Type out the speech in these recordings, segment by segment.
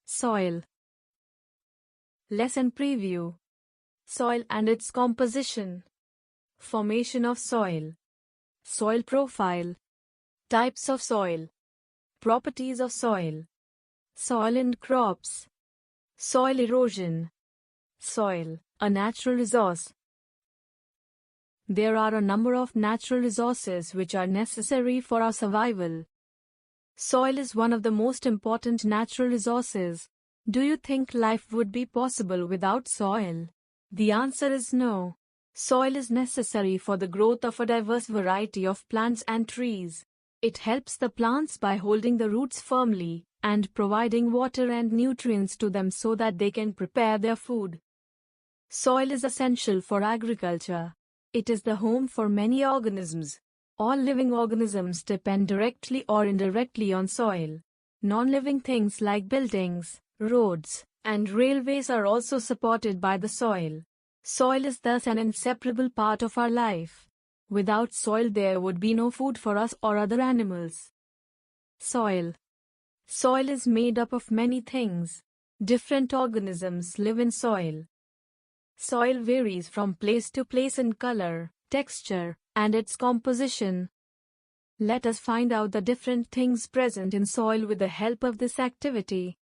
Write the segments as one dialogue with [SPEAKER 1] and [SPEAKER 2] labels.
[SPEAKER 1] Soil. Lesson preview. Soil and its composition. Formation of soil. Soil profile. Types of soil. Properties of soil. Soil and crops. Soil erosion. Soil, a natural resource. There are a number of natural resources which are necessary for our survival. Soil is one of the most important natural resources. Do you think life would be possible without soil? The answer is no. Soil is necessary for the growth of a diverse variety of plants and trees. It helps the plants by holding the roots firmly and providing water and nutrients to them so that they can prepare their food. Soil is essential for agriculture. It is the home for many organisms. All living organisms depend directly or indirectly on soil. Non-living things like buildings, roads, and railways are also supported by the soil. Soil is thus an inseparable part of our life. Without soil there would be no food for us or other animals. Soil. Soil is made up of many things. Different organisms live in soil. Soil varies from place to place in color, texture, and its composition. Let us find out the different things present in soil with the help of this activity.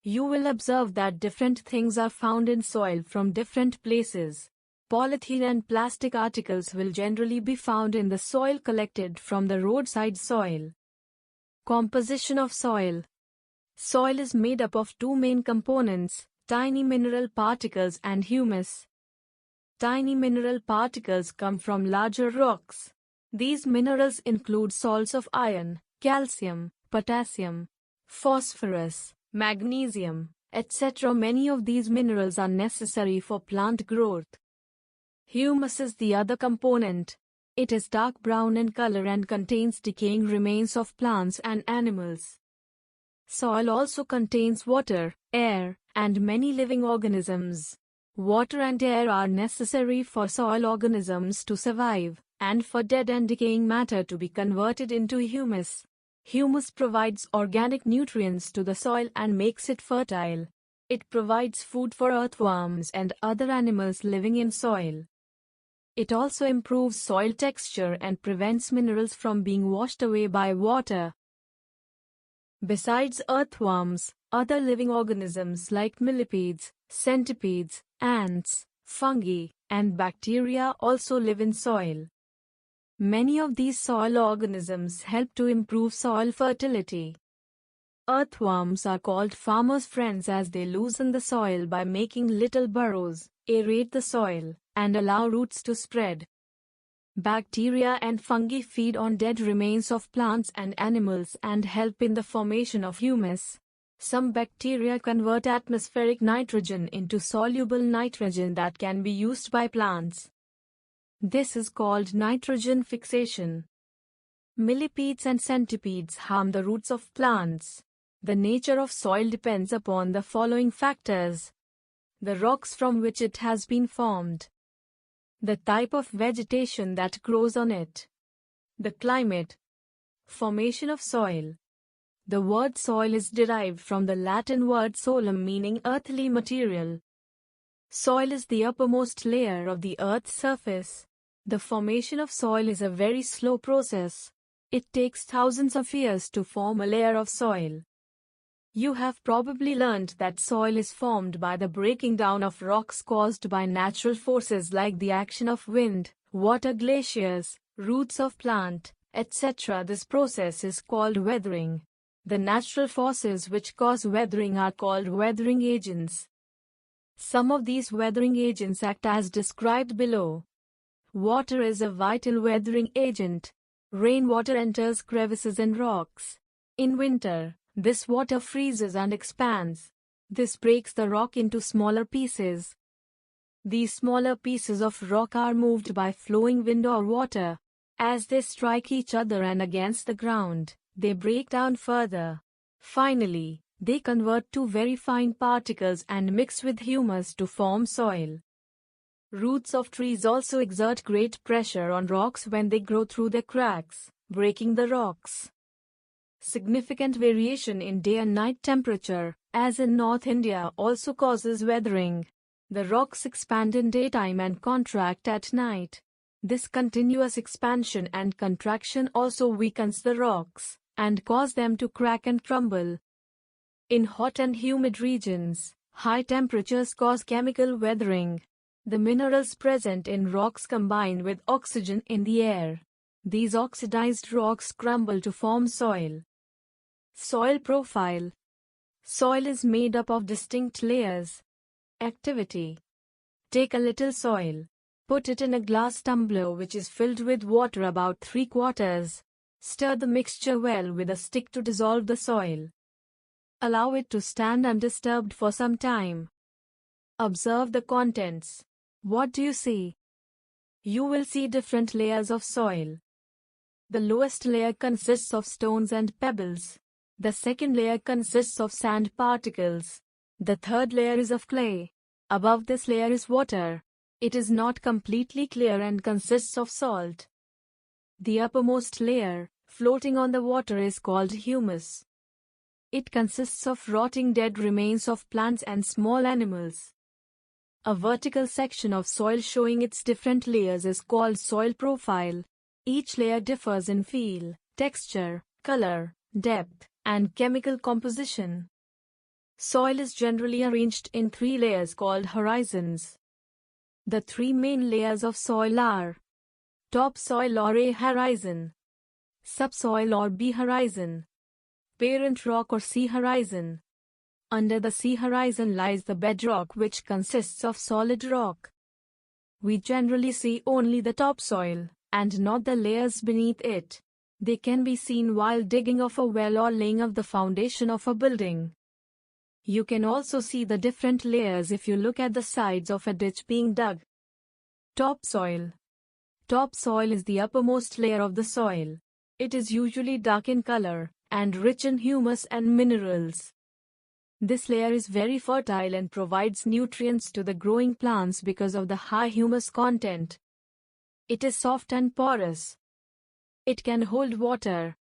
[SPEAKER 1] You will observe that different things are found in soil from different places. Polythene and plastic articles will generally be found in the soil collected from the roadside soil. Composition of soil. Soil is made up of two main components, tiny mineral particles and humus. Tiny mineral particles come from larger rocks. These minerals include salts of iron, calcium, potassium, phosphorus, magnesium, etc. Many of these minerals are necessary for plant growth. Humus is the other component. It is dark brown in color and contains decaying remains of plants and animals. Soil also contains water, air, and many living organisms. Water and air are necessary for soil organisms to survive, and for dead and decaying matter to be converted into humus. Humus provides organic nutrients to the soil and makes it fertile. It provides food for earthworms and other animals living in soil. It also improves soil texture and prevents minerals from being washed away by water. Besides earthworms, other living organisms like millipedes, centipedes, ants, fungi, and bacteria also live in soil. Many of these soil organisms help to improve soil fertility. Earthworms are called farmers' friends as they loosen the soil by making little burrows, aerate the soil, and allow roots to spread. Bacteria and fungi feed on dead remains of plants and animals and help in the formation of humus. Some bacteria convert atmospheric nitrogen into soluble nitrogen that can be used by plants. This is called nitrogen fixation. Millipedes and centipedes harm the roots of plants. The nature of soil depends upon the following factors: the rocks from which it has been formed, the type of vegetation that grows on it, the climate, formation of soil. The word soil is derived from the Latin word solum meaning earthly material. Soil is the uppermost layer of the earth's surface. The formation of soil is a very slow process. It takes thousands of years to form a layer of soil. You have probably learned that soil is formed by the breaking down of rocks caused by natural forces like the action of wind, water, glaciers, roots of plant, etc. This process is called weathering. The natural forces which cause weathering are called weathering agents. Some of these weathering agents act as described below. Water is a vital weathering agent. Rainwater enters crevices in rocks. In winter, this water freezes and expands. This breaks the rock into smaller pieces. These smaller pieces of rock are moved by flowing wind or water. As they strike each other and against the ground, they break down further. Finally, they convert to very fine particles and mix with humus to form soil. Roots of trees also exert great pressure on rocks when they grow through the cracks, breaking the rocks. Significant variation in day and night temperature, as in North India, also causes weathering. The rocks expand in daytime and contract at night. This continuous expansion and contraction also weakens the rocks and cause them to crack and crumble. In hot and humid regions, high temperatures cause chemical weathering. The minerals present in rocks combine with oxygen in the air. These oxidized rocks crumble to form soil. Soil profile. Soil is made up of distinct layers. Activity. Take a little soil. Put it in a glass tumbler which is filled with water about 3/4. Stir the mixture well with a stick to dissolve the soil. Allow it to stand undisturbed for some time. Observe the contents. What do you see? You will see different layers of soil. The lowest layer consists of stones and pebbles. The second layer consists of sand particles. The third layer is of clay. Above this layer is water. It is not completely clear and consists of salt. The uppermost layer, floating on the water, is called humus. It consists of rotting dead remains of plants and small animals. A vertical section of soil showing its different layers is called soil profile. Each layer differs in feel, texture, color, depth, and chemical composition. Soil is generally arranged in 3 layers called horizons. The 3 main layers of soil are topsoil or A horizon, subsoil or B horizon, parent rock or C horizon. Under the C horizon lies the bedrock, which consists of solid rock. We generally see only the topsoil, and not the layers beneath it. They can be seen while digging of a well or laying of the foundation of a building. You can also see the different layers if you look at the sides of a ditch being dug. Topsoil. Topsoil is the uppermost layer of the soil. It is usually dark in color and rich in humus and minerals. This layer is very fertile and provides nutrients to the growing plants because of the high humus content. It is soft and porous. It can hold water.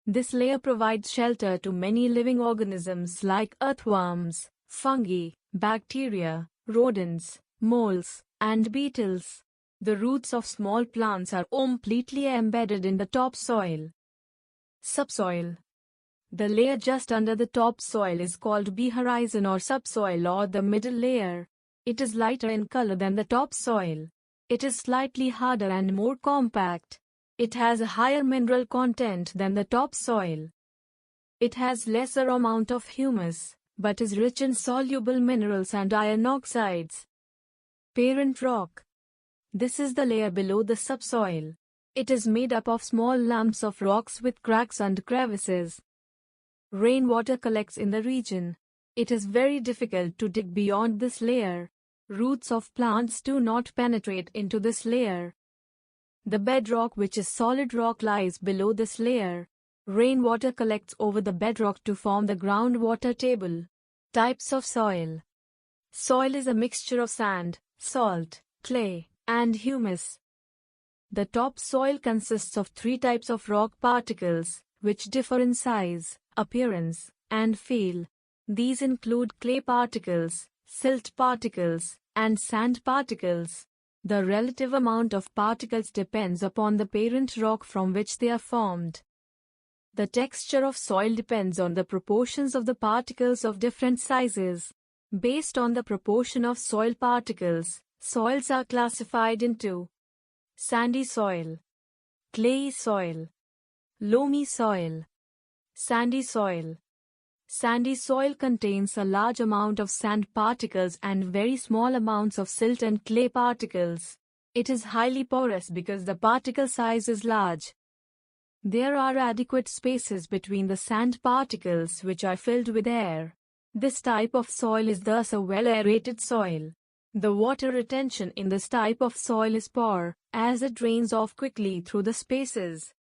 [SPEAKER 1] This layer provides shelter to many living organisms like earthworms, fungi, bacteria, rodents, moles, and beetles. The roots of small plants are completely embedded in the topsoil. Subsoil. The layer just under the topsoil is called B horizon or subsoil or the middle layer. It is lighter in color than the topsoil. It is slightly harder and more compact. It has a higher mineral content than the topsoil. It has lesser amount of humus, but is rich in soluble minerals and iron oxides. Parent rock. This is the layer below the subsoil. It is made up of small lumps of rocks with cracks and crevices. Rainwater collects in the region. It is very difficult to dig beyond this layer. Roots of plants do not penetrate into this layer. The bedrock, which is solid rock, lies below this layer. Rainwater collects over the bedrock to form the groundwater table. Types of soil. Soil is a mixture of sand, salt, clay, and humus. The topsoil consists of 3 types of rock particles, which differ in size, appearance, and feel. These include clay particles, silt particles, and sand particles. The relative amount of particles depends upon the parent rock from which they are formed. The texture of soil depends on the proportions of the particles of different sizes. Based on the proportion of soil particles, soils are classified into sandy soil, clayey soil, loamy soil, sandy soil. Sandy soil contains a large amount of sand particles and very small amounts of silt and clay particles. It is highly porous because the particle size is large. There are adequate spaces between the sand particles which are filled with air. This type of soil is thus a well-aerated soil. The water retention in this type of soil is poor, as it drains off quickly through the spaces.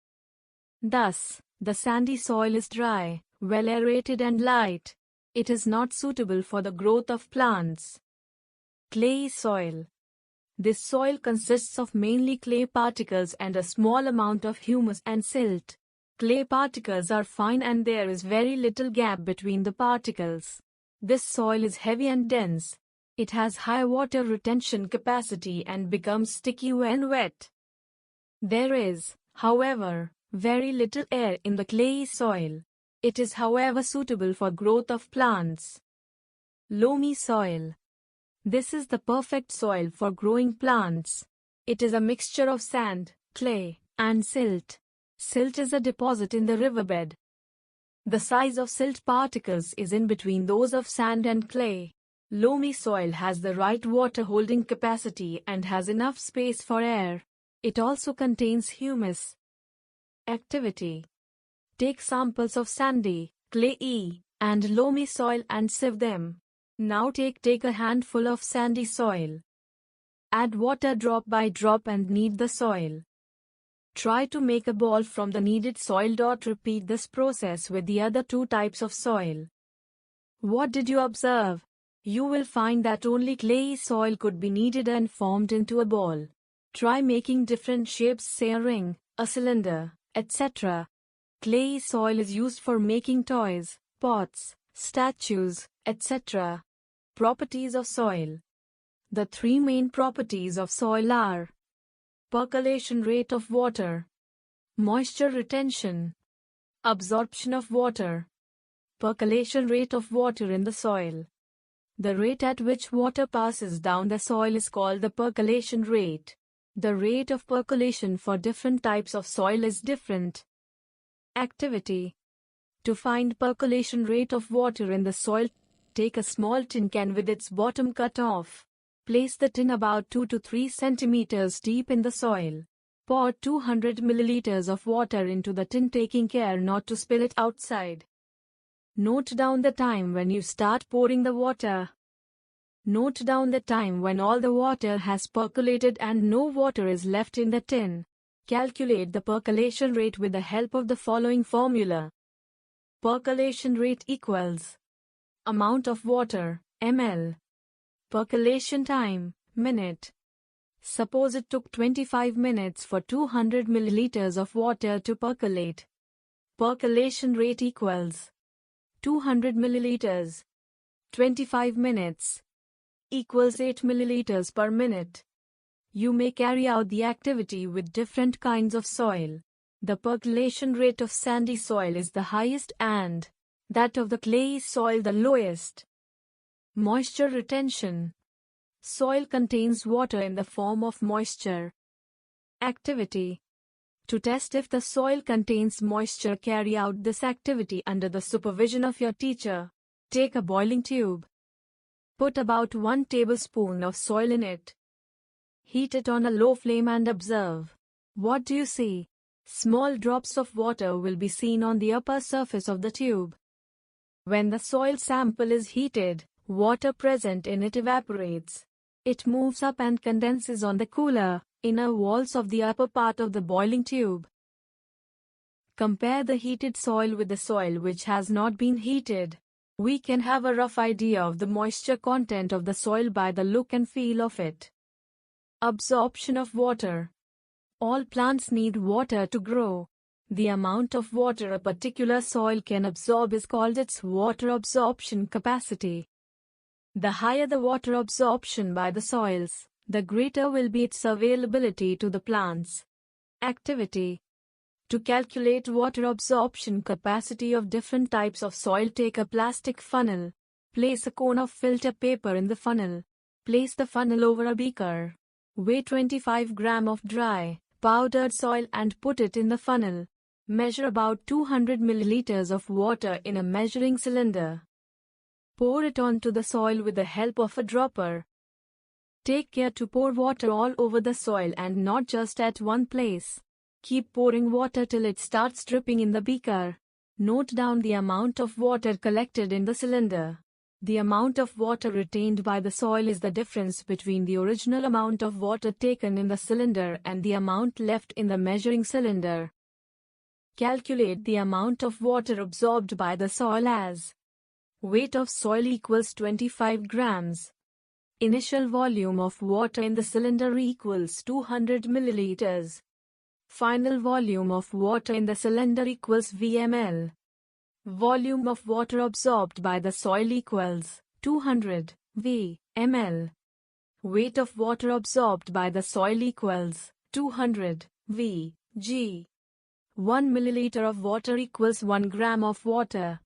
[SPEAKER 1] Thus, the sandy soil is dry, well-aerated and light. It is not suitable for the growth of plants. Clayey soil. This soil consists of mainly clay particles and a small amount of humus and silt. Clay particles are fine and there is very little gap between the particles. This soil is heavy and dense. It has high water retention capacity and becomes sticky when wet. There is, however, very little air in the clayey soil. It is, however, suitable for growth of plants. Loamy soil. This is the perfect soil for growing plants. It is a mixture of sand, clay, and silt. Silt is a deposit in the riverbed. The size of silt particles is in between those of sand and clay. Loamy soil has the right water holding capacity and has enough space for air. It also contains humus. Activity. Take samples of sandy, clayey, and loamy soil and sieve them. Now take a handful of sandy soil. Add water drop by drop and knead the soil. Try to make a ball from the kneaded soil. Repeat this process with the other two types of soil. What did you observe? You will find that only clayey soil could be kneaded and formed into a ball. Try making different shapes, say a ring, a cylinder, etc. Clayey soil is used for making toys, pots, statues, etc. Properties of soil. The three main properties of soil are: percolation rate of water, moisture retention, absorption of water. Percolation rate of water in the soil. The rate at which water passes down the soil is called the percolation rate. The rate of percolation for different types of soil is different. Activity. To find percolation rate of water in the soil, take a small tin can with its bottom cut off. Place the tin about 2 to 3 centimeters deep in the soil. Pour 200 milliliters of water into the tin, taking care not to spill it outside. Note down the time when you start pouring the water. Note down the time when all the water has percolated and no water is left in the tin. Calculate the percolation rate with the help of the following formula. Percolation rate equals amount of water, ml. Percolation time, minute. Suppose it took 25 minutes for 200 milliliters of water to percolate. Percolation rate equals 200 milliliters. 25 minutes equals 8 milliliters per minute. You may carry out the activity with different kinds of soil. The percolation rate of sandy soil is the highest and that of the clayey soil the lowest. Moisture retention. Soil contains water in the form of moisture. Activity. To test if the soil contains moisture, carry out this activity under the supervision of your teacher. Take a boiling tube. Put about 1 tablespoon of soil in it. Heat it on a low flame and observe. What do you see? Small drops of water will be seen on the upper surface of the tube. When the soil sample is heated, water present in it evaporates. It moves up and condenses on the cooler, inner walls of the upper part of the boiling tube. Compare the heated soil with the soil which has not been heated. We can have a rough idea of the moisture content of the soil by the look and feel of it. Absorption of water. All plants need water to grow. The amount of water a particular soil can absorb is called its water absorption capacity. The higher the water absorption by the soils, the greater will be its availability to the plants. Activity. To calculate water absorption capacity of different types of soil, take a plastic funnel. Place a cone of filter paper in the funnel. Place the funnel over a beaker. Weigh 25 grams of dry, powdered soil and put it in the funnel. Measure about 200 milliliters of water in a measuring cylinder. Pour it onto the soil with the help of a dropper. Take care to pour water all over the soil and not just at one place. Keep pouring water till it starts dripping in the beaker. Note down the amount of water collected in the cylinder. The amount of water retained by the soil is the difference between the original amount of water taken in the cylinder and the amount left in the measuring cylinder. Calculate the amount of water absorbed by the soil as weight of soil equals 25 grams. Initial volume of water in the cylinder equals 200 milliliters. Final volume of water in the cylinder equals VmL. Volume of water absorbed by the soil equals 200 V/ml. Weight of water absorbed by the soil equals 200 V/g. 1 milliliter of water equals 1 gram of water.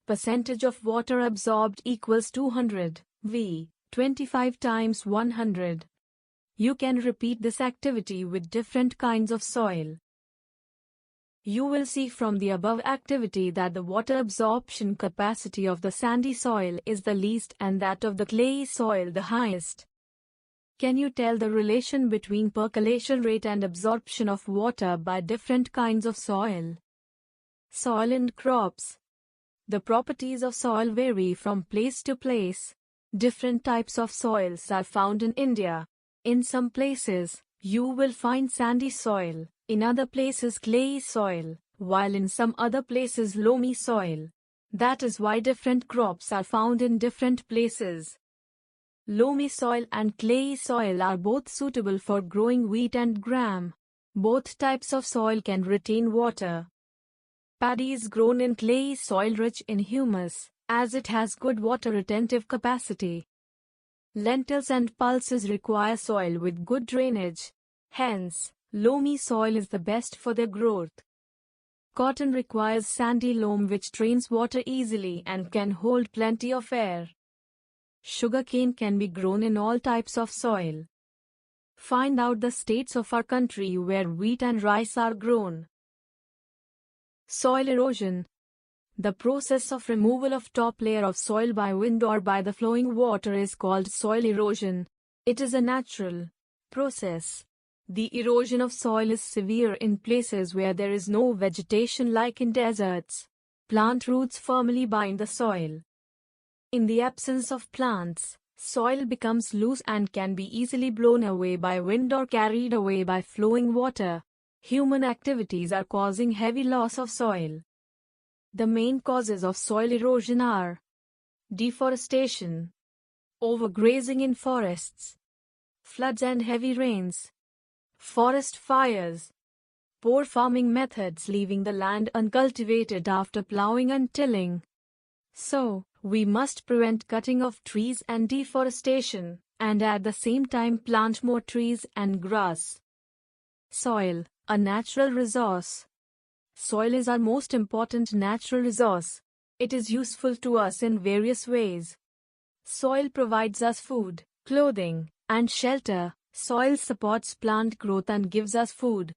[SPEAKER 1] Percentage of water absorbed equals 200 V. 25 times 100. You can repeat this activity with different kinds of soil. You will see from the above activity that the water absorption capacity of the sandy soil is the least and that of the clayey soil the highest. Can you tell the relation between percolation rate and absorption of water by different kinds of soil? Soil and crops. The properties of soil vary from place to place. Different types of soils are found in India. In some places, you will find sandy soil, in other places clayey soil, while in some other places loamy soil. That is why different crops are found in different places. Loamy soil and clayey soil are both suitable for growing wheat and gram. Both types of soil can retain water. Paddy is grown in clayey soil rich in humus, as it has good water retentive capacity. Lentils and pulses require soil with good drainage. Hence, loamy soil is the best for their growth. Cotton requires sandy loam which drains water easily and can hold plenty of air. Sugarcane can be grown in all types of soil. Find out the states of our country where wheat and rice are grown. Soil erosion. The process of removal of top layer of soil by wind or by the flowing water is called soil erosion. It is a natural process. The erosion of soil is severe in places where there is no vegetation like in deserts. Plant roots firmly bind the soil. In the absence of plants, soil becomes loose and can be easily blown away by wind or carried away by flowing water. Human activities are causing heavy loss of soil. The main causes of soil erosion are deforestation, overgrazing in forests, floods and heavy rains, forest fires, poor farming methods leaving the land uncultivated after plowing and tilling. So, we must prevent cutting of trees and deforestation, and at the same time plant more trees and grass. Soil, a natural resource. Soil is our most important natural resource. It is useful to us in various ways. Soil provides us food, clothing, and shelter. Soil supports plant growth and gives us food.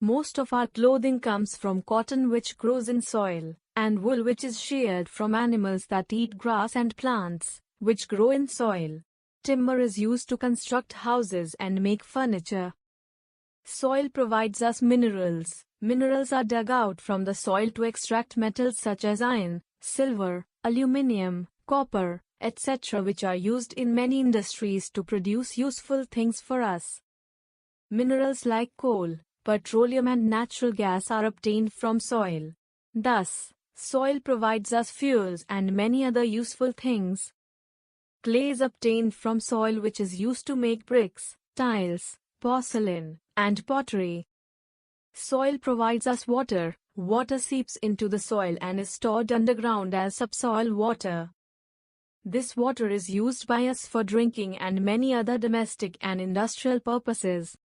[SPEAKER 1] Most of our clothing comes from cotton which grows in soil, and wool which is sheared from animals that eat grass and plants, which grow in soil. Timber is used to construct houses and make furniture. Soil provides us minerals. Minerals are dug out from the soil to extract metals such as iron, silver, aluminium, copper, etc., which are used in many industries to produce useful things for us. Minerals like coal, petroleum and natural gas are obtained from soil. Thus, soil provides us fuels and many other useful things. Clay is obtained from soil which is used to make bricks, tiles, porcelain, and pottery. Soil provides us water. Water seeps into the soil and is stored underground as subsoil water. This water is used by us for drinking and many other domestic and industrial purposes.